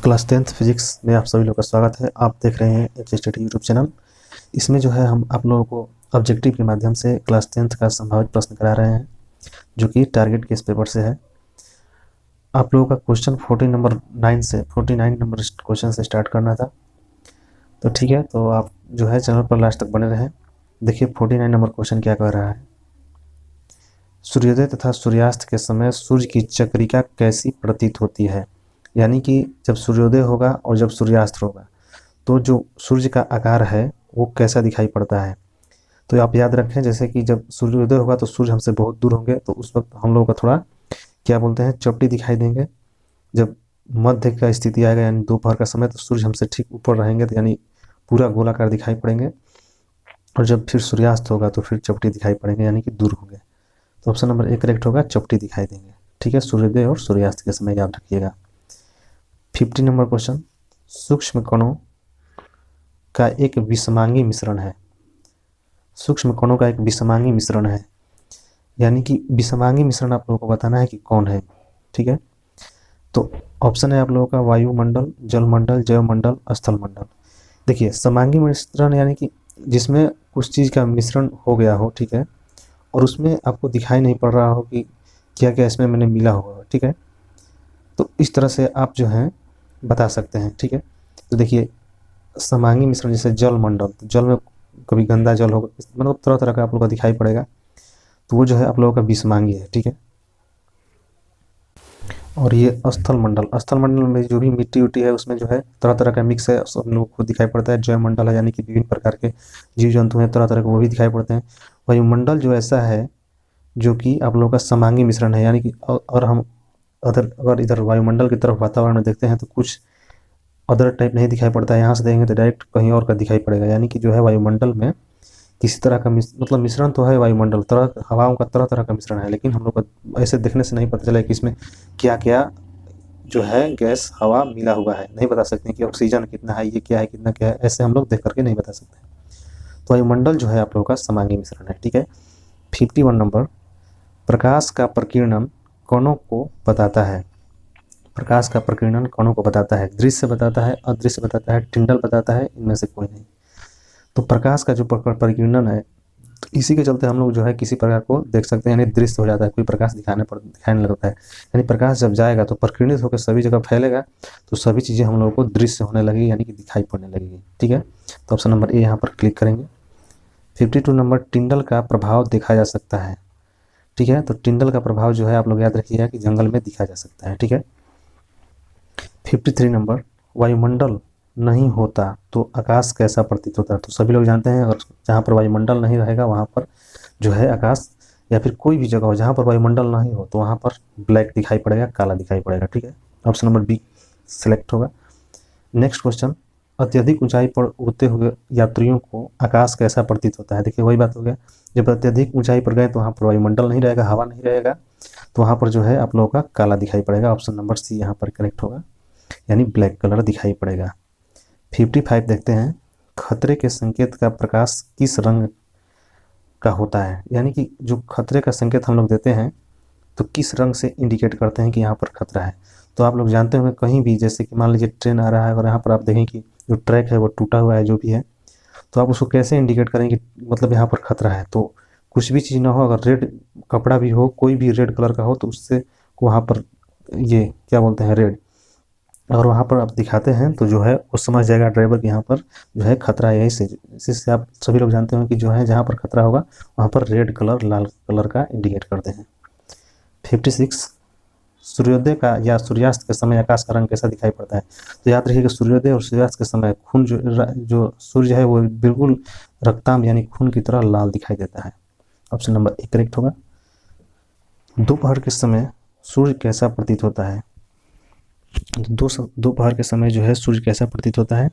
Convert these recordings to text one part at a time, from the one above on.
Class 10th physics में आप सभी लोगों का स्वागत है। आप देख रहे हैं HSTT यूट्यूब चैनल। इसमें जो है हम आप लोगों को ऑब्जेक्टिव के माध्यम से क्लास 10th का संभावित प्रश्न करा रहे हैं, जो कि टारगेट के इस पेपर से है। आप लोगों का क्वेश्चन 49 नंबर क्वेश्चन से स्टार्ट करना था, तो ठीक है। तो आप जो है चैनल पर लास्ट तक बने रहें। देखिए 49 नंबर क्वेश्चन क्या कह रहा है। सूर्योदय तथा सूर्यास्त के समय सूर्य की चक्रिका कैसी प्रतीत होती है। यानी कि जब सूर्योदय होगा और जब सूर्यास्त होगा तो जो सूर्य का आकार है वो कैसा दिखाई पड़ता है। तो आप याद रखें, जैसे कि जब सूर्योदय होगा तो सूर्य हमसे बहुत दूर होंगे, तो उस वक्त हम लोगों का थोड़ा क्या बोलते हैं चपटी दिखाई देंगे। जब मध्य का स्थिति आएगा यानी दोपहर का समय, तो सूर्य हमसे ठीक ऊपर रहेंगे, तो यानी पूरा गोलाकार दिखाई पड़ेंगे। और जब फिर सूर्यास्त होगा तो फिर चपटी दिखाई पड़ेंगे, यानी कि दूर होंगे। तो ऑप्शन नंबर ए करेक्ट होगा, चपटी दिखाई देंगे। ठीक है, सूर्योदय और सूर्यास्त के समय याद रखिएगा। 50 नंबर क्वेश्चन, सूक्ष्म कणों का एक विषमांगी मिश्रण है। सूक्ष्म कणों का एक विषमांगी मिश्रण है, यानी कि विषमांगी मिश्रण आप लोगों को बताना है कि कौन है। ठीक है, तो ऑप्शन है आप लोगों का वायुमंडल, जलमंडल, जैवमंडल, स्थल मंडल। देखिए समांगी मिश्रण यानी कि जिसमें कुछ चीज़ का मिश्रण हो गया हो, ठीक है, और उसमें आपको दिखाई नहीं पड़ रहा हो कि क्या क्या इसमें मैंने मिला होगा। ठीक है, तो इस तरह से आप जो हैं बता सकते हैं। ठीक है, तो देखिए समांगी मिश्रण जैसे जल मंडल, तो जल में कभी गंदा जल होगा, मतलब तरह तरह का आप लोगों को दिखाई पड़ेगा, तो वो जो है आप लोगों का विषमांगी है। ठीक है, और ये स्थल मंडल, स्थल मंडल में जो भी मिट्टी उट्टी है उसमें जो है तरह तरह का मिक्स है, सब लोगों को दिखाई पड़ता है। जैव मंडल है, यानी कि विभिन्न प्रकार के जीव जंतु हैं तरह तरह के, वो भी दिखाई पड़ते हैं। वायुमंडल जो ऐसा है जो कि आप लोगों का समांगी मिश्रण है, यानी कि और हम अगर इधर वायुमंडल की तरफ वातावरण में देखते हैं तो कुछ अदर टाइप नहीं दिखाई पड़ता है। यहाँ से देखेंगे तो डायरेक्ट कहीं और का दिखाई पड़ेगा, यानी कि जो है वायुमंडल में किसी तरह का मतलब मिश्रण तो है। वायुमंडल तरह हवाओं का तरह तरह का मिश्रण है, लेकिन हम लोग को ऐसे देखने से नहीं पता चला कि इसमें क्या क्या जो है गैस हवा मिला हुआ है। नहीं बता सकते कि ऑक्सीजन कितना है, ये क्या है, कितना क्या है, ऐसे हम लोग देख करके नहीं बता सकते। तो वायुमंडल जो है आप लोगों का समांगी मिश्रण है। ठीक है, 51 नंबर, प्रकाश का प्रकीर्णन कणों को बताता है। प्रकाश का प्रकीर्णन कणों को बताता है, दृश्य बताता है, अदृश्य बताता है, टिंडल बताता है, इनमें से कोई नहीं। तो प्रकाश का जो प्रकीर्णन है, तो इसी के चलते हम लोग जो है किसी प्रकार को देख सकते हैं, यानी दृश्य हो जाता है, कोई प्रकाश दिखाने लगता है। यानी प्रकाश जब जाएगा तो प्रकीर्णित होकर सभी जगह फैलेगा, तो सभी चीज़ें हम लोगों को दृश्य होने लगेगी, यानी कि दिखाई पड़ने लगेगी। ठीक है, तो ऑप्शन नंबर ए यहाँ पर क्लिक करेंगे। 52 नंबर, टिंडल का प्रभाव देखा जा सकता है। ठीक है, तो टिंडल का प्रभाव जो है आप लोग याद रखिएगा कि जंगल में दिखा जा सकता है। ठीक है, 53 नंबर, वायुमंडल नहीं होता तो आकाश कैसा प्रतीत होता है। तो सभी लोग जानते हैं, और जहाँ पर वायुमंडल नहीं रहेगा वहाँ पर जो है आकाश, या फिर कोई भी जगह हो जहाँ पर वायुमंडल नहीं हो, तो वहाँ पर ब्लैक दिखाई पड़ेगा, काला दिखाई पड़ेगा। ठीक है, ऑप्शन नंबर बी सिलेक्ट होगा। नेक्स्ट क्वेश्चन, अत्यधिक ऊंचाई पर उड़ते हुए यात्रियों को आकाश कैसा प्रतीत होता है। देखिए वही बात हो गया, जब अत्यधिक ऊंचाई पर गए तो वहाँ पर वायुमंडल नहीं रहेगा, हवा नहीं रहेगा, तो वहाँ पर जो है आप लोगों का काला दिखाई पड़ेगा। ऑप्शन नंबर सी यहाँ पर करेक्ट होगा, यानी ब्लैक कलर दिखाई पड़ेगा। 55 देखते हैं, खतरे के संकेत का प्रकाश किस रंग का होता है। यानी कि जो खतरे का संकेत हम लोग देते हैं तो किस रंग से इंडिकेट करते हैं कि यहाँ पर खतरा है। तो आप लोग जानते होंगे कहीं भी, जैसे कि मान लीजिए ट्रेन आ रहा है और यहाँ पर आप देखें कि जो ट्रैक है वो टूटा हुआ है, जो भी है, तो आप उसको कैसे इंडिकेट करेंगे कि मतलब यहाँ पर खतरा है। तो कुछ भी चीज़ ना हो, अगर रेड कपड़ा भी हो, कोई भी रेड कलर का हो, तो उससे वहाँ पर ये क्या बोलते हैं रेड, और वहाँ पर आप दिखाते हैं तो जो है वो समझ जाएगा ड्राइवर कि यहाँ पर जो है खतरा है। यही से इसी से आप सभी लोग जानते हैं कि जो है जहाँ पर खतरा होगा वहाँ पर रेड कलर, लाल कलर का इंडिकेट करते हैं। 56, सूर्योदय का या सूर्यास्त के समय आकाश का रंग कैसा दिखाई पड़ता है। तो याद रखिएगा सूर्योदय और सूर्यास्त के समय खून जो सूर्य है वो बिल्कुल रक्ताम यानी खून की तरह लाल दिखाई देता है। ऑप्शन नंबर ए करेक्ट होगा। दोपहर के समय सूर्य कैसा प्रतीत होता है। दोपहर के समय जो है सूर्य कैसा प्रतीत होता है।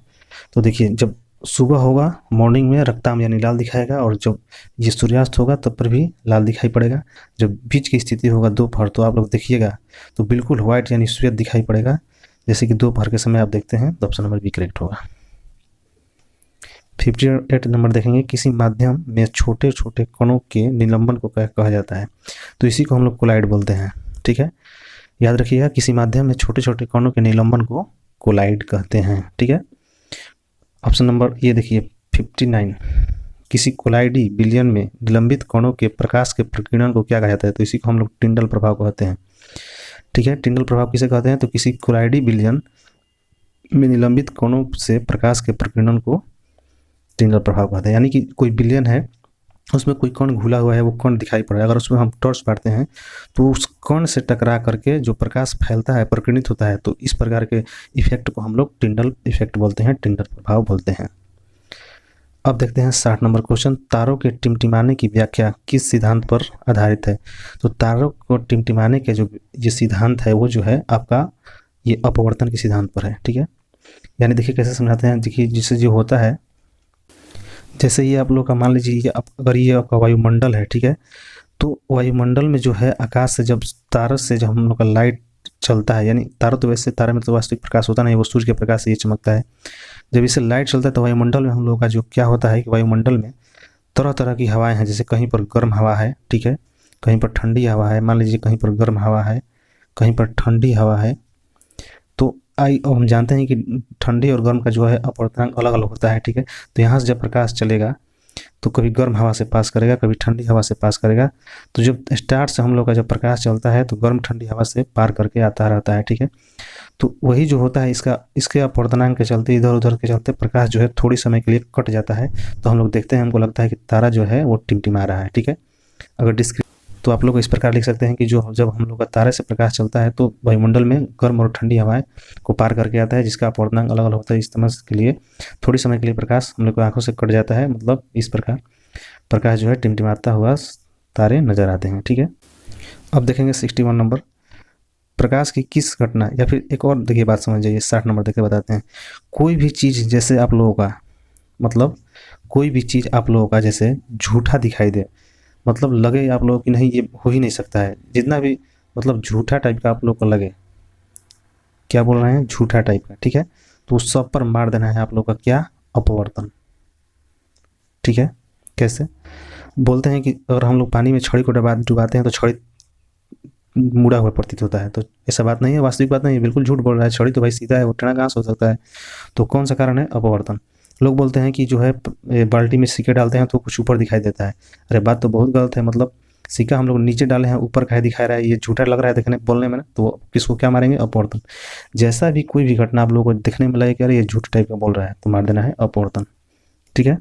तो देखिए जब सुबह होगा मॉर्निंग में रक्ताम यानी लाल दिखाएगा, और जब ये सूर्यास्त होगा तब पर भी लाल दिखाई पड़ेगा। जब बीच की स्थिति होगा दोपहर, तो आप लोग देखिएगा तो बिल्कुल व्हाइट यानी श्वेत दिखाई पड़ेगा, जैसे कि दोपहर के समय आप देखते हैं। तो ऑप्शन नंबर बी करेक्ट होगा। 58 नंबर देखेंगे, किसी माध्यम में छोटे छोटे कणों के निलंबन को क्या कहा जाता है। तो इसी को हम लोग कोलाइड बोलते हैं। ठीक है, याद रखिएगा किसी माध्यम में छोटे छोटे कणों के निलंबन को कोलाइड कहते हैं। ठीक है, ऑप्शन नंबर ये देखिए 59, किसी कोलाइडी बिलियन में निलंबित कणों के प्रकाश के प्रकीर्णन को क्या कहा जाता है? तो इसी को हम लोग टिंडल प्रभाव कहते हैं। ठीक है, टिंडल प्रभाव किसे कहते हैं? तो किसी कोलाइडी बिलियन में निलंबित कणों से प्रकाश के प्रकीर्णन को टिंडल प्रभाव कहते हैं। यानी कि कोई बिलियन है, उसमें कोई कण घुला हुआ है, वो कण दिखाई पड़ रहा है, अगर उसमें हम टॉर्च मारते हैं तो उस कण से टकरा करके जो प्रकाश फैलता है, प्रकीर्णित होता है, तो इस प्रकार के इफेक्ट को हम लोग टिंडल इफेक्ट बोलते हैं, टिंडल प्रभाव बोलते हैं। अब देखते हैं 60 नंबर क्वेश्चन, तारों के टिमटिमाने की व्याख्या किस सिद्धांत पर आधारित है? तो तारों को टिमटिमाने के जो ये सिद्धांत है वो जो है आपका ये अपवर्तन के सिद्धांत पर है। ठीक है, यानी देखिए कैसे समझाते हैं। देखिए जिससे जो होता है, जैसे ये आप लोग का मान लीजिए अगर ये आपका वायुमंडल है, ठीक है, तो वायुमंडल में जो है आकाश से जब तारों से जब हम लोग का लाइट चलता है, यानी तारों तो वैसे तारे में तो वास्तविक प्रकाश होता नहीं, वो सूर्य के प्रकाश से ये चमकता है। जब इससे लाइट चलता है तो वायुमंडल में हम लोगों का जो क्या होता है कि वायुमंडल में तरह तरह की हवाएं हैं, जैसे कहीं पर गर्म हवा है, ठीक है, कहीं पर ठंडी हवा है, मान लीजिए कहीं पर गर्म हवा है, कहीं पर ठंडी हवा है। तो हम जानते हैं कि ठंडी और गर्म का जो है अपवर्तनांक अलग अलग होता है। ठीक है, तो यहाँ से जब प्रकाश चलेगा तो कभी गर्म हवा से पास करेगा, कभी ठंडी हवा से पास करेगा। तो जब स्टार्ट से हम लोग का जब प्रकाश चलता है तो गर्म ठंडी हवा से पार करके आता रहता है। ठीक है, तो वही जो होता है इसके अपवर्तनांक के चलते, इधर उधर के चलते प्रकाश जो है थोड़ी समय के लिए कट जाता है। तो हम लोग देखते हैं, हमको लगता है कि तारा जो है वो टिमटिमा रहा है। ठीक है, अगर तो आप लोग इस प्रकार लिख सकते हैं कि जो जब हम लोग का तारे से प्रकाश चलता है तो वायुमंडल में गर्म और ठंडी हवाएं को पार करके आता है, जिसका अपवर्तनांक अलग अलग होता है। इस समय के लिए थोड़ी समय के लिए प्रकाश हम लोग की आंखों से कट जाता है, मतलब इस प्रकार प्रकाश जो है टिमटिमाता हुआ तारे नजर आते हैं। ठीक है, अब देखेंगे 61 नंबर, प्रकाश की किस घटना, या फिर एक और देखिए बात समझ जाइए, 60 नंबर देख के बताते हैं। कोई भी चीज़ जैसे आप लोगों का मतलब कोई भी चीज़ आप लोगों का जैसे झूठा दिखाई दे, मतलब लगे आप लोगों की नहीं ये हो ही नहीं सकता है, जितना भी मतलब झूठा टाइप का आप लोग को लगे, क्या बोल रहे हैं, झूठा टाइप का। ठीक है, तो उस सब पर मार देना है आप लोग का क्या, अपवर्तन। ठीक है, कैसे बोलते हैं कि अगर हम लोग पानी में छड़ी को डुबाते हैं तो छड़ी मुड़ा हुआ प्रतीत होता है, तो ऐसा बात नहीं है, वास्तविक बात नहीं है, बिल्कुल झूठ बोल रहा है। छड़ी तो भाई सीधा है, वो टेढ़ा कहाँ से हो सकता है? तो कौन सा कारण है, अपवर्तन। लोग बोलते हैं कि जो है बाल्टी में सिक्के डालते हैं तो कुछ ऊपर दिखाई देता है, अरे बात तो बहुत गलत है। मतलब सिक्का हम लोग नीचे डाले हैं, ऊपर का दिखाई रहा है, ये झूठा लग रहा है देखने बोलने में ना, तो किसको क्या मारेंगे, अपवर्तन। जैसा भी कोई भी घटना आप लोगों को दिखने में लगे कि अरे ये झूठ टाइप का बोल रहा है, तो मार देना है अपवर्तन। ठीक है,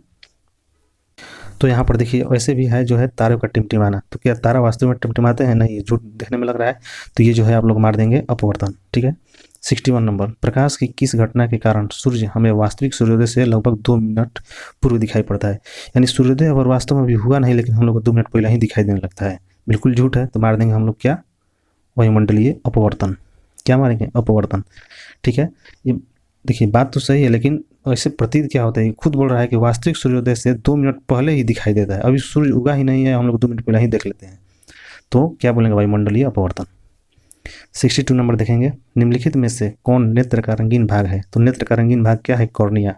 तो यहाँ पर देखिए वैसे भी है जो है तारों का टिमटिमाना, तो क्या तारा वास्तव में टिमटिमाते हैं? नहीं, ये झूठ देखने में लग रहा है, तो ये जो है आप लोग मार देंगे अपवर्तन। ठीक है, 61 नंबर, प्रकाश की किस घटना के कारण सूर्य हमें वास्तविक सूर्योदय से लगभग 2 मिनट पूर्व दिखाई पड़ता है? यानी सूर्योदय अगर वास्तव में अभी हुआ नहीं, लेकिन हम लोग को 2 मिनट पहले ही दिखाई देने लगता है, बिल्कुल झूठ है, तो मार देंगे हम लोग क्या, वायुमंडलीय अपवर्तन। क्या मारेंगे, अपवर्तन। ठीक है, ये देखिए बात तो सही है, लेकिन ऐसे प्रतीत क्या होता है, खुद बोल रहा है कि वास्तविक सूर्योदय से 2 मिनट पहले ही दिखाई देता है, अभी सूर्य उगा ही नहीं है, हम लोग 2 मिनट पहले ही देख लेते हैं, तो क्या बोलेंगे, वायुमंडलीय अपवर्तन। 62 नंबर देखेंगे, निम्नलिखित में से कौन नेत्र का रंगीन भाग है? तो नेत्र का रंगीन भाग क्या है, कॉर्निया।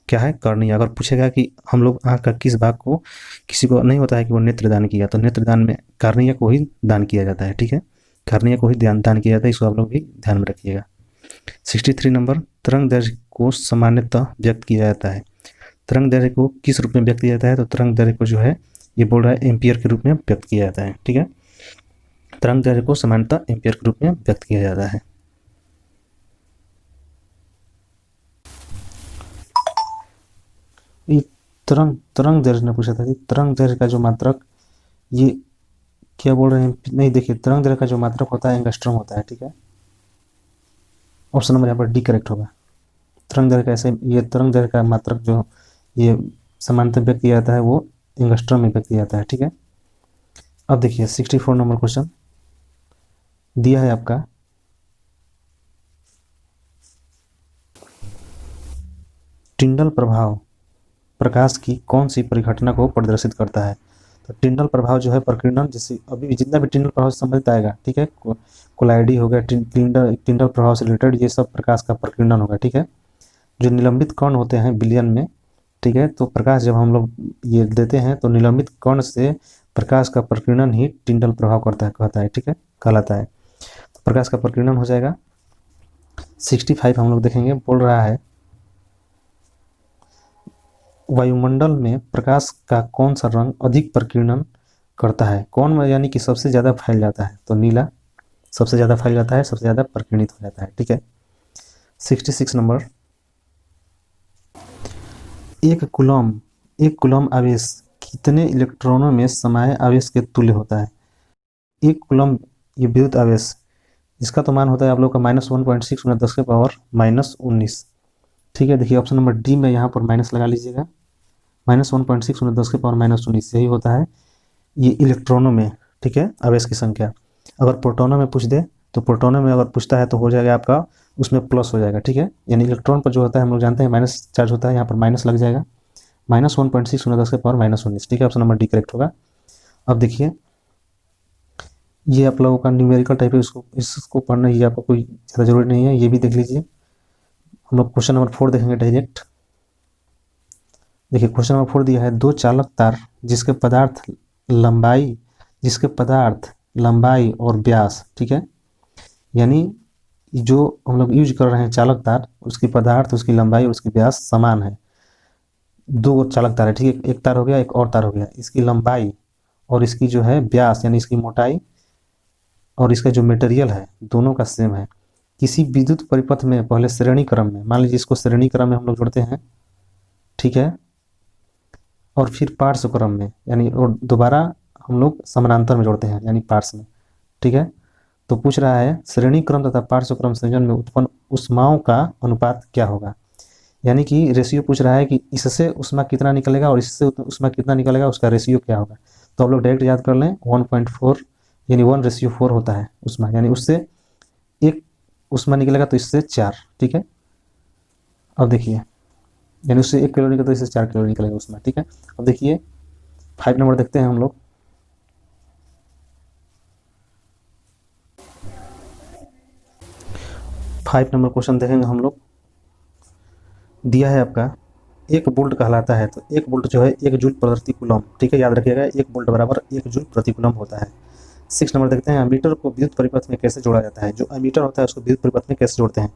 क्या है, कॉर्निया। अगर पूछेगा कि हम लोग आँख का किस भाग को, किसी को नहीं होता है कि वो नेत्रदान किया, तो नेत्रदान में कॉर्निया को ही दान किया जाता है। ठीक है, कॉर्निया को ही दान किया जाता है, इसको आप लोग भी ध्यान में रखिएगा। 63 नंबर, तरंग दैर्घ्य को सामान्यतः व्यक्त किया जाता है। तरंग दैर्घ्य को किस रूप में व्यक्त किया जाता है? तो तरंग दैर्घ्य को जो है ये बोल रहा है एम्पियर के रूप में व्यक्त किया जाता है। ठीक है, तरंग दैर्घ्य को सामान्यतः एम्पियर के रूप में व्यक्त किया जाता है। ये तरंग दैर्घ्य ने पूछा था कि तरंग दैर्घ्य का जो मात्रक, ये क्या बोल रहे हैं, नहीं देखिए तरंग दैर्घ्य का जो मात्रक होता है एंगस्ट्रॉम होता है। ठीक है, ऑप्शन नंबर यहाँ पर डी करेक्ट होगा। तरंग दैर्घ्य का ऐसे, ये तरंग दैर्घ्य का मात्रक जो ये सामान्यतः व्यक्त किया जाता है वो एंगस्ट्रॉम में व्यक्त किया जाता है। ठीक है, अब देखिए 64 नंबर क्वेश्चन दिया है आपका, टिंडल प्रभाव प्रकाश की कौन सी परिघटना को प्रदर्शित करता है? तो टिंडल प्रभाव जो है प्रकीर्णन, जैसे अभी जितना भी टिंडल प्रभाव से संबंधित आएगा, ठीक है, कोलाइडी हो गया, टिंडल प्रभाव से रिलेटेड, ये सब प्रकाश का प्रकीर्णन होगा। ठीक है, जो निलंबित कण होते हैं बिलियन में, ठीक है, तो प्रकाश जब हम लोग ये देते हैं तो निलंबित कण से प्रकाश का प्रकीर्णन ही टिंडल प्रभाव कहता है। ठीक है, कहलाता है, तो प्रकाश का प्रकीर्णन हो जाएगा। 65 हम लोग देखेंगे, बोल रहा है वायुमंडल में प्रकाश का कौन सा रंग अधिक प्रकीर्णन करता है। कौन में यानी कि सबसे ज़्यादा फैल जाता है, तो नीला सबसे ज़्यादा फैल जाता है, सबसे ज़्यादा प्रकीर्णित हो जाता है। ठीक है, 66 नंबर, एक कूलम आवेश कितने इलेक्ट्रॉनों में समाये आवेश के तुल्य होता है। एक कूलम ये विद्युत आवेश, इसका तो मान होता है आप लोग का -1.6 × 10 के पावर -19। ठीक है, देखिए ऑप्शन नंबर डी में यहाँ पर माइनस लगा लीजिएगा, -1.6 × 10 के पावर -19 यही होता है ये इलेक्ट्रॉनों में। ठीक है, आवेश की संख्या। अगर प्रोटोनों में पूछ दे तो प्रोटोनों में अगर पूछता है तो हो जाएगा आपका उसमें प्लस हो जाएगा। ठीक है, यानी इलेक्ट्रॉन पर जो होता है हम लोग जानते हैं माइनस चार्ज होता है, यहाँ पर माइनस लग जाएगा, -1.6 × 10 के पावर -19। ठीक है, ऑप्शन नंबर डी करेक्ट होगा। अब देखिए ये आप लोगों का न्यूमेरिकल टाइप है, इसको पढ़ना ये आपको कोई ज़्यादा जरूरी नहीं है, ये भी देख लीजिए। हम लोग क्वेश्चन नंबर 4 देखेंगे डायरेक्ट। देखिए क्वेश्चन नंबर 4 दिया है, दो चालक तार जिसके पदार्थ लंबाई और व्यास, ठीक है, यानी जो हम लोग यूज कर रहे हैं चालक तार, उसकी पदार्थ, उसकी लंबाई और उसकी व्यास समान है। दो चालक तार है, ठीक है, एक तार हो गया, एक और तार हो गया, इसकी लंबाई और इसकी जो है व्यास यानी इसकी मोटाई और इसका जो मटेरियल है दोनों का सेम है। किसी विद्युत परिपथ में पहले श्रेणी क्रम में, मान लीजिए इसको श्रेणी क्रम में हम लोग जोड़ते हैं, ठीक है, और फिर पार्श्व क्रम में यानी और दोबारा हम लोग समानांतर में जोड़ते हैं यानी पार्श्व में। ठीक है, तो पूछ रहा है श्रेणी क्रम तथा पार्श्व क्रम संयोजन में उत्पन्न ऊष्माओं का अनुपात क्या होगा। यानी कि रेशियो पूछ रहा है कि इससे ऊष्मा कितना निकलेगा और इससे ऊष्मा कितना निकलेगा, उसका रेशियो क्या होगा। तो आप लोग डायरेक्ट याद कर लें 1.4 यानी 1:4 होता है ऊष्मा, यानी उससे एक ऊष्मा निकलेगा तो इससे 4। ठीक है, अब देखिए यानी उससे 1 किलो निकलेगा तो इससे 4 किलो निकलेगा ऊष्मा। ठीक है, अब देखिए 5 नंबर देखते हैं हम लोग। फाइव नंबर क्वेश्चन देखेंगे हम लोग। दिया है आपका 1 वोल्ट कहलाता है, तो 1 वोल्ट जो है 1 जूल प्रति कूलम। ठीक है, याद रखिएगा 1 वोल्ट बराबर 1 जूल प्रति कूलम होता है। 6 नंबर देखते हैं, अमीटर को विद्युत परिपथ में कैसे जोड़ा जाता है। जो अमीटर होता है उसको विद्युत परिपथ में कैसे जोड़ते हैं,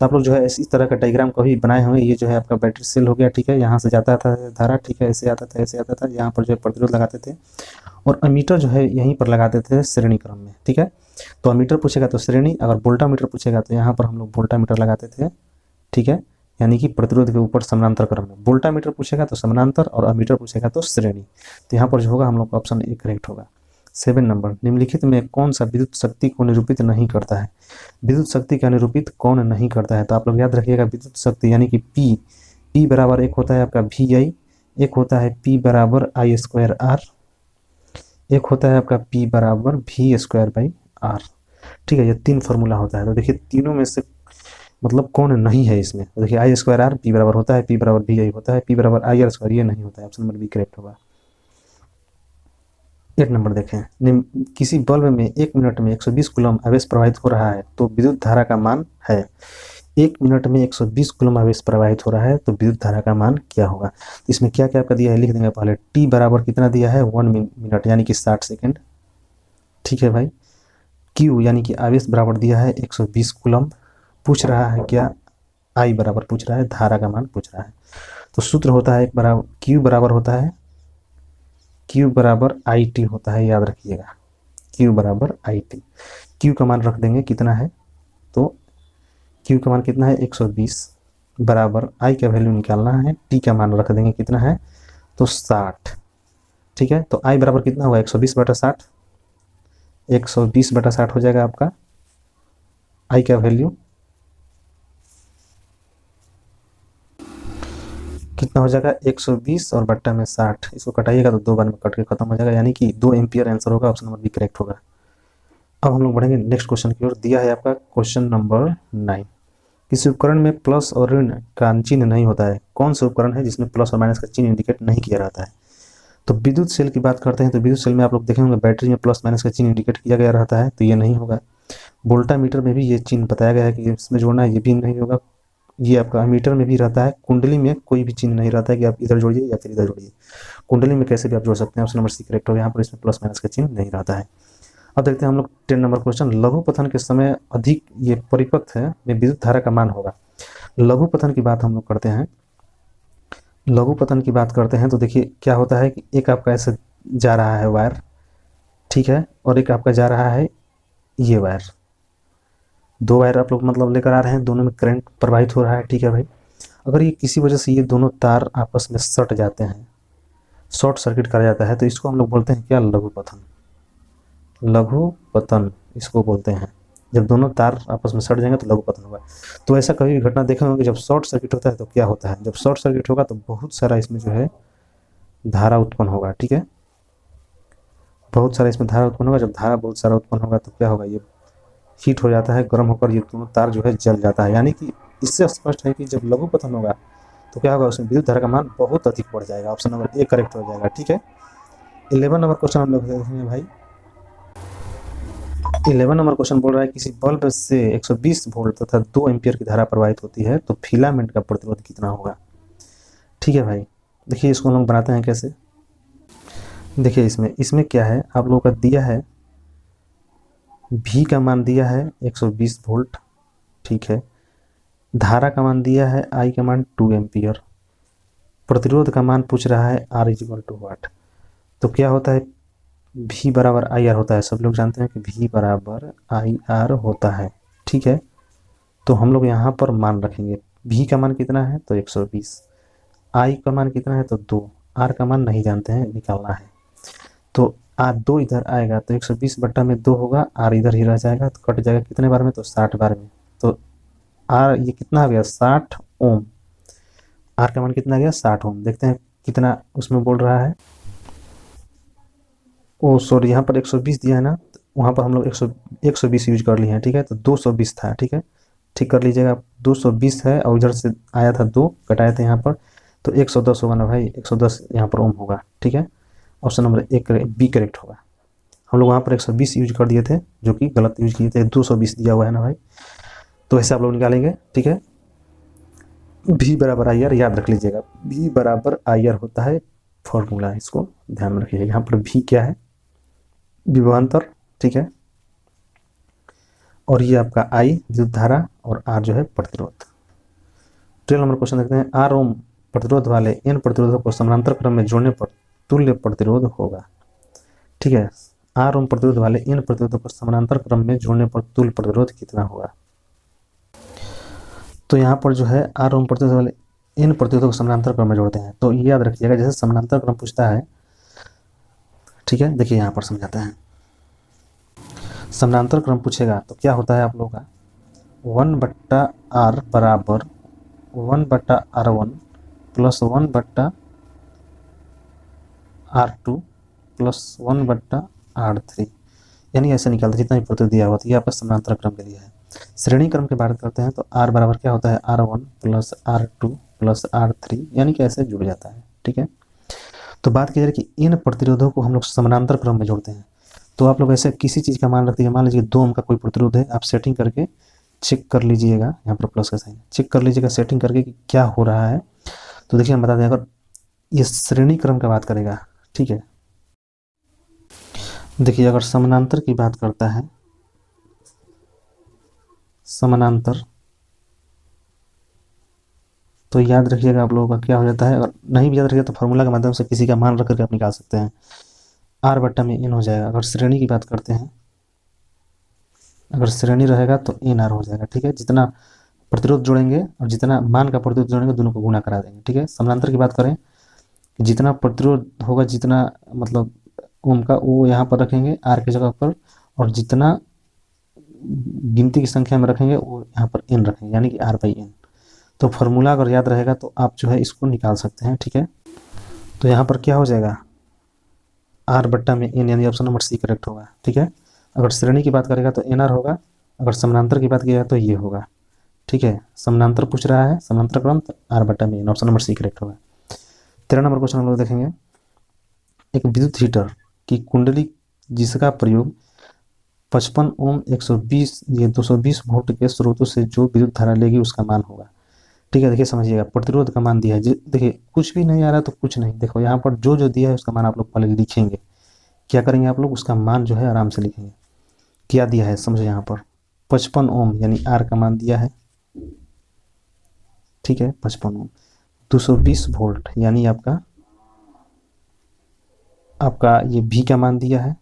तो आप लोग जो है इस तरह का डायग्राम कभी बनाए होंगे। ये जो है आपका बैटरी सेल हो गया, ठीक है, यहाँ से जाता था धारा, ठीक है, ऐसे आता था ऐसे आता था, यहाँ पर जो है प्रतिरोध लगाते थे और अमीटर जो है यहीं पर लगाते थे श्रेणी क्रम में। ठीक है, तो अमीटर पूछेगा तो श्रेणी, अगर वोल्टामीटर पूछेगा तो यहाँ पर हम लोग वोल्टामीटर लगाते थे। ठीक है, यानी कि प्रतिरोध के ऊपर समानांतर क्रम में। वोल्टामीटर पूछेगा तो समानांतर और अमीटर पूछेगा तो श्रेणी। तो यहाँ पर जो होगा हम लोग का ऑप्शन ए करेक्ट होगा। 7 नंबर, निम्नलिखित में कौन सा विद्युत शक्ति को निरूपित नहीं करता है। विद्युत शक्ति का निरूपित कौन नहीं करता है, तो आप लोग याद रखिएगा विद्युत शक्ति यानी कि पी बराबर एक होता है आपका VI, एक होता है P बराबर I²R, एक होता है आपका P बराबर V²/R। ठीक है, ये 3 फार्मूला होता है। तो देखिए तीनों में से मतलब कौन नहीं है इसमें, तो देखिए I²R P बराबर होता है, P बराबर VI होता है, P बराबर IR², ये नहीं होता है। ऑप्शन नंबर बी करेक्ट होगा। 8 नंबर देखें, किसी बल्ब में 1 मिनट में 120 कूलम आवेश प्रवाहित हो रहा है तो विद्युत धारा का मान है। 1 मिनट में 120 कूलम आवेश प्रवाहित हो रहा है तो विद्युत धारा का मान क्या होगा। तो इसमें क्या क्या आपका दिया है लिख देंगे पहले। टी बराबर कितना दिया है 1 मिनट यानी कि 60 सेकेंड। ठीक है भाई, क्यू यानी कि आवेश बराबर दिया है 120 कूलम। पूछ रहा है क्या, आई बराबर पूछ रहा है, धारा का मान पूछ रहा है। तो सूत्र होता है क्यू बराबर होता है, क्यू बराबर IT होता है, याद रखिएगा क्यू बराबर IT। क्यू का मान रख देंगे कितना है, तो क्यू का मान कितना है 120 बराबर आई का वैल्यू निकालना है, टी का मान रख देंगे कितना है तो 60। ठीक है, तो आई बराबर कितना हुआ 120/60, 120/60 हो जाएगा आपका आई का वैल्यू कितना हो जाएगा 120 और बट्टा में 60, इसको कटाइएगा तो 2 बार में कट के खत्म हो जाएगा, यानी कि 2 एम्पियर आंसर होगा। ऑप्शन नंबर बी करेक्ट होगा। अब हम लोग बढ़ेंगे नेक्स्ट क्वेश्चन की ओर। दिया है आपका क्वेश्चन नंबर 9, किसी उपकरण में प्लस और ऋण का चिन्ह नहीं होता है। कौन सा उपकरण है जिसमें प्लस और माइनस का चिन्ह इंडिकेट नहीं किया रहता है। तो विद्युत सेल की बात करते हैं, तो विद्युत सेल में आप लोग देखेंगे बैटरी में प्लस माइनस का चिन्ह इंडिकेट किया गया रहता है, तो ये नहीं होगा। वोल्टामीटर में भी ये चिन्ह बताया गया है कि इसमें जोड़ना है, ये भी नहीं होगा। ये आपका अमीटर में भी रहता है। कुंडली में कोई भी चिन्ह नहीं रहता है कि आप इधर जोड़िए या फिर इधर जोड़िए। कुंडली में कैसे भी आप जोड़ सकते हैं। ऑप्शन नंबर सी करेक्ट होगा, यहाँ पर इसमें प्लस माइनस का चिन्ह नहीं रहता है। अब देखते हैं हम लोग 10 नंबर क्वेश्चन। लघु पतन के समय अधिक ये परिपथ है में विद्युत धारा का मान होगा। लघु पतन की बात हम लोग करते हैं, लघु पतन की बात करते हैं तो देखिए क्या होता है कि एक आपका ऐसे जा रहा है वायर, ठीक है, और एक आपका जा रहा है ये वायर, दो वायर आप लोग मतलब लेकर आ रहे हैं, दोनों में करंट प्रवाहित हो रहा है, ठीक है भाई। अगर ये किसी वजह से ये दोनों तार आपस में सट जाते हैं, शॉर्ट सर्किट करा जाता है, तो इसको हम लोग बोलते हैं क्या, लघु पतन। लघु पतन इसको बोलते हैं। जब दोनों तार आपस में सट जाएंगे तो लघु पतन होगा। तो ऐसा कभी भी घटना देखे होंगे, जब शॉर्ट सर्किट होता है तो क्या होता है, जब शॉर्ट सर्किट होगा तो बहुत सारा इसमें जो है धारा उत्पन्न होगा, ठीक है, बहुत सारा इसमें धारा उत्पन्न होगा। जब धारा बहुत सारा उत्पन्न होगा तो क्या होगा, ये हीट हो जाता है, गर्म होकर ये दोनों तार जो है जल जाता है। यानी कि इससे स्पष्ट है कि जब लघु पतन होगा तो क्या होगा, उसमें विद्युत धारा का मान बहुत अधिक बढ़ जाएगा। ऑप्शन नंबर ए करेक्ट हो जाएगा, ठीक है। 11 नंबर क्वेश्चन हम लोग देखेंगे भाई। 11 नंबर क्वेश्चन बोल रहा है किसी बल्ब से 120 वोल्ट तथा 2 एम्पियर की धारा प्रवाहित होती है तो फिलामेंट का प्रतिरोध कितना होगा। ठीक है भाई, देखिए इसको हम लोग बनाते हैं कैसे। देखिए इसमें क्या है, आप लोगों का दिया है V का मान दिया है 120 वोल्ट, ठीक है। धारा का मान दिया है I का मान 2 एम्पियर। प्रतिरोध का मान पूछ रहा है R = वाट। तो क्या होता है, V बराबर IR होता है। सब लोग जानते हैं कि V बराबर IR होता है, ठीक है। तो हम लोग यहाँ पर मान रखेंगे, V का मान कितना है तो 120, I का मान कितना है तो 2, R का मान नहीं जानते हैं, निकालना है। तो R 2 इधर आएगा तो 120 बट्टा में 2 होगा, R इधर ही रह जाएगा तो कट जाएगा कितने बार में तो 60 बार में। तो R ये कितना आ गया 60 ओम, R का मान कितना आ गया 60 ओम। देखते हैं कितना उसमें बोल रहा है। ओ सॉरी, यहाँ पर 120 दिया है ना, तो वहाँ पर हम लोग 120 यूज कर लिए हैं, ठीक है। तो 220 था, ठीक है, ठीक कर लीजिएगा। 220 है और इधर से आया था 2 कटाए थे यहाँ पर, तो 110 होगा ना भाई, 110 यहाँ पर ओम होगा, ठीक है। ऑप्शन नंबर बी करेक्ट होगा। हम लोग वहाँ पर 120 यूज कर दिए थे जो कि गलत यूज किए थे, 220 दिया हुआ है ना भाई। तो ऐसे आप लोग निकालेंगे, ठीक है। V बराबर IR याद रख लीजिएगा, V बराबर IR होता है फॉर्मूला, इसको ध्यान में रखिएगा। यहाँ पर V क्या है, विभवांतर, ठीक है, और ये आपका I विद्युत धारा और R जो है प्रतिरोध। 12 नंबर क्वेश्चन देखते हैं। R ओम प्रतिरोध वाले n प्रतिरोधों को समानांतर क्रम में जोड़ने पर तुल्य प्रतिरोध होगा, ठीक है। R ओम प्रतिरोध वाले n प्रतिरोधों को समानांतर क्रम में जोड़ने पर तुल्य प्रतिरोध कितना होगा। तो यहाँ पर जो है R ओम प्रतिरोध वाले n प्रतिरोधों को समानांतर क्रम में जोड़ते हैं, तो ये याद रखिएगा जैसे समानांतर क्रम पूछता है, ठीक है। देखिए यहाँ पर समझाते हैं, समानांतर क्रम पूछेगा तो क्या होता है आप लोगों का 1/r बराबर 1/r1 plus 1/r2 plus 1/r3, यानी ऐसे निकालते जितना भी प्रतिरोध दिया हुआ था, ये आपका समानांतर क्रम के लिए है। श्रेणी क्रम की बात करते हैं तो R बराबर क्या होता है R1 plus R2 plus R3, यानी कि ऐसे जुड़ जाता है, ठीक है। तो बात की जाए कि इन प्रतिरोधों को हम लोग समानांतर क्रम में जोड़ते हैं, तो आप लोग ऐसे किसी चीज़ का मान रखते हैं, मान लीजिए 2 ओम का कोई प्रतिरोध है, आप सेटिंग करके चेक कर लीजिएगा, यहाँ पर प्लस का साइन, चेक कर लीजिएगा सेटिंग करके कि क्या हो रहा है। तो देखिए हम बता दें, अगर ये श्रेणी क्रम का बात करेगा, ठीक है, देखिए अगर समानांतर की बात करता है, समानांतर, तो याद रखिएगा आप लोगों का क्या हो जाता है। अगर नहीं भी याद रखिएगा तो फार्मूला के माध्यम से किसी का मान रख करके आप निकाल सकते हैं, R बट्टा में n हो जाएगा। अगर श्रेणी की बात करते हैं, अगर श्रेणी रहेगा तो NR हो जाएगा, ठीक है। जितना प्रतिरोध जोड़ेंगे और जितना मान का प्रतिरोध जोड़ेंगे दोनों को गुणा करा देंगे, ठीक है। समानांतर की बात करें, जितना प्रतिरोध होगा, जितना मतलब ओम का, वो यहाँ पर रखेंगे R की जगह पर, और जितना गिनती की संख्या में रखेंगे वो यहाँ पर n रखेंगे, यानी कि R/n। तो फार्मूला अगर याद रहेगा तो आप जो है इसको निकाल सकते हैं, ठीक है। तो यहाँ पर क्या हो जाएगा R बट्टा में n, यानी ऑप्शन नंबर सी करेक्ट होगा, ठीक है। अगर श्रेणी की बात करेगा तो NR होगा, अगर समानांतर की बात किया तो ये होगा, ठीक है। समानांतर पूछ रहा है, समानांतर क्रम, तो R बट्टा में n, option number C correct होगा। 13 नंबर क्वेश्चन हम लोग देखेंगे। एक विद्युत हीटर की कुंडली जिसका प्रयोग 55 ओम 220 वोल्ट के स्रोतों से जो विद्युत धारा लेगी उसका मान होगा, ठीक है। देखिए समझिएगा, प्रतिरोध का मान दिया है, देखिए कुछ भी नहीं आ रहा तो कुछ नहीं, देखो यहाँ पर जो जो दिया है उसका मान आप लोग पहले लिखेंगे। क्या करेंगे आप लोग, उसका मान जो है आराम से लिखेंगे। क्या दिया है समझो यहाँ पर 55 ओम यानी आर का मान दिया है, ठीक है 55 ओम। 220 वोल्ट यानी आपका आपका ये भी का मान दिया है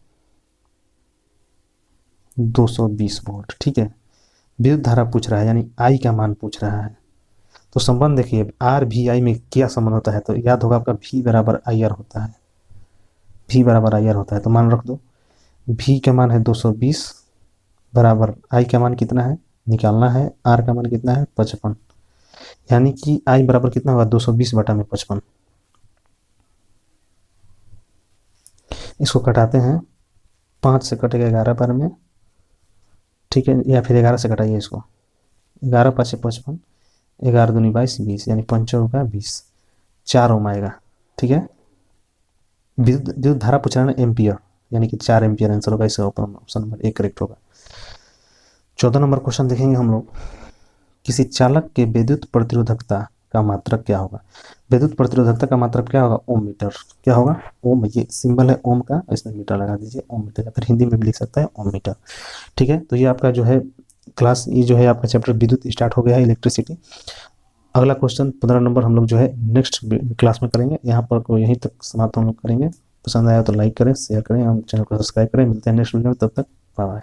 220 वोल्ट, ठीक है। विद्युत धारा पूछ रहा है यानी आई का मान पूछ रहा है। तो संबंध देखिए आर भी आई में क्या संबंध होता है, तो याद होगा आपका भी बराबर आई आर होता है, भी बराबर आई आर होता है। तो मान रख दो भी का मान है 220 बराबर आई का मान कितना है निकालना है, आर का मान कितना है 55, यानी कि आई बराबर कितना होगा 220 बटा में 55। इसको कटाते हैं, 5 से कटेगा 11 बार में, ठीक है, या फिर 11 से कटाइए इसको, 11 5 55, 11 दूनी 22 20 यानी 5 होगा 20, 4 ओम आएगा, ठीक है। विद्युत धारा पूछ रहा है ना एम्पियर, यानी कि 4 एम्पियर आंसर होगा, इसका ऑप्शन नंबर 1 करेक्ट होगा। 14 नंबर क्वेश्चन देखेंगे हम लोग, किसी चालक के विद्युत प्रतिरोधकता का मात्रक क्या होगा। विद्युत प्रतिरोधकता का मात्रक क्या होगा ओम मीटर, क्या होगा ओम, ये सिंबल है ओम का, इसमें मीटर लगा दीजिए ओम मीटर, या फिर हिंदी में भी लिख सकता है ओम मीटर, ठीक है। तो ये आपका जो है क्लास, ये जो है आपका चैप्टर विद्युत स्टार्ट हो गया है इलेक्ट्रिसिटी। अगला क्वेश्चन 15 नंबर हम लोग जो है नेक्स्ट क्लास में करेंगे। यहाँ पर को यहीं तक समाप्त हम लोग करेंगे। पसंद आया तो लाइक करें, शेयर करें, हम चैनल को सब्सक्राइब करें। मिलते हैं नेक्स्ट वीडियो में, तब तक बाय बाय।